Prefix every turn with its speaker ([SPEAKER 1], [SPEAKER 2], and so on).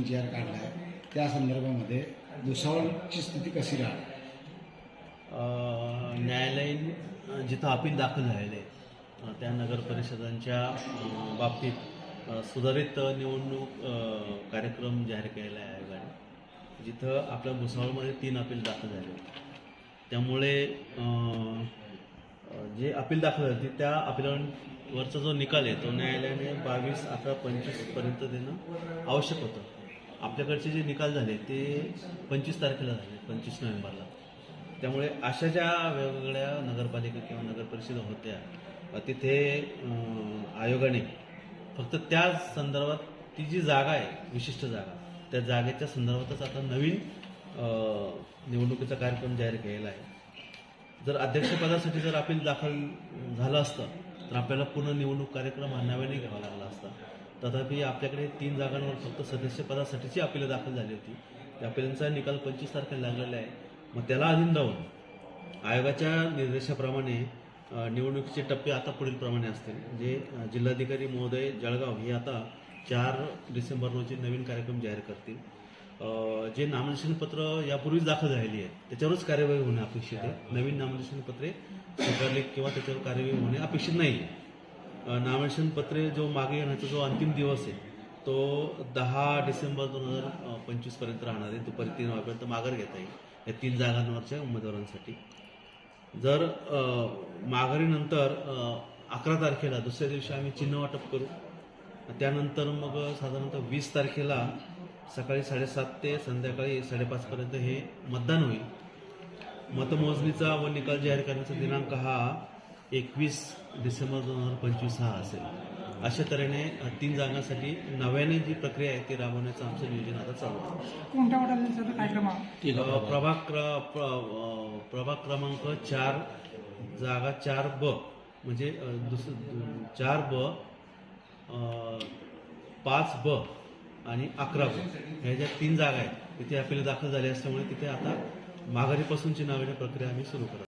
[SPEAKER 1] जी R काढला आहे त्या संदर्भामध्ये भुसावळची स्थिती कशी राहणार?
[SPEAKER 2] न्यायालयीन जिथं अपील दाखल झालेले त्या नगर परिषदांच्या बाबतीत सुधारित निवडणूक कार्यक्रम जाहीर केलेला आहे आयोगाने, जिथं आपल्या भुसावळमध्ये 3 अपील दाखल झाले. त्यामुळे जे अपील दाखल झाली त्या अपिलांवरचा जो निकाल आहे तो न्यायालयाने 22/11/25 देणं आवश्यक होतं. आपल्याकडचे जे निकाल झाले ते 25 तारखेला झाले, 25 नोव्हेंबरला. त्यामुळे अशा ज्या वेगवेगळ्या नगरपालिका किंवा नगरपरिषदा होत्या तिथे आयोगाने फक्त त्या संदर्भात ती जी जागा आहे, विशिष्ट जागा, त्या जागेच्या संदर्भातच आता नवीन निवडणुकीचा कार्यक्रम जाहीर केलेला आहे. जर अध्यक्षपदासाठी जर अपील दाखल झालं असतं तर आपल्याला पुन्हा निवडणूक कार्यक्रम हा नव्याने घ्यावा लागला असता. तथापि आपल्याकडे 3 जागांवर फक्त सदस्यपदासाठीची अपीलं दाखल झाली होती. त्या अपीलांचा निकाल 25 तारखेला लागलेला आहे. मग त्याला अधीन राहून आयोगाच्या निर्देशाप्रमाणे निवडणुकीचे टप्पे आता पुढील प्रमाणे असतील. जे जिल्हाधिकारी महोदय जळगाव हे आता 4 डिसेंबर रोजी नवीन कार्यक्रम जाहीर करतील. जे नामनिर्देशन पत्र यापूर्वीच दाखल झालेली आहेत त्याच्यावरच कार्यवाही होणे अपेक्षित आहे. नवीन नामनिर्देशन पत्रे स्वीकारले किंवा त्याच्यावर कार्यवाही होणे अपेक्षित नाही आहे. नामनिर्देशन पत्रे जो मागे येण्याचा जो अंतिम दिवस आहे तो 10 डिसेंबर 2025 पर्यंत राहणार आहे. दुपारी 3 वाजेपर्यंत माघार घेता येईल या 3 जागांवरच्या उमेदवारांसाठी. जर माघारीनंतर 11 तारखेला दुसऱ्या दिवशी आम्ही चिन्ह वाटप करू. त्यानंतर मग साधारणतः 20 तारखेला सकाळी 7:30 ते संध्याकाळी 5:30 पर्यंत हे मतदान होईल. मतमोजणीचा व निकाल जाहीर करण्याचा दिनांक हा 21 डिसेंबर 2025 हा असेल. अशा तऱ्हेने 3 जागांसाठी नव्याने जी प्रक्रिया आहे ती राबवण्याचं आमचं नियोजन आता चालू आहे.
[SPEAKER 3] कोणत्या वाटायचा कार्यक्रम आहे?
[SPEAKER 2] प्रभाग क्रमांक 4 जागा 4B म्हणजे 4B, 5B आणि 11B ह्या ज्या 3 जागा आहेत तिथे अपील दाखल झाले असल्यामुळे तिथे आता माघारीपासूनची नव्याने प्रक्रिया आम्ही सुरू करतो.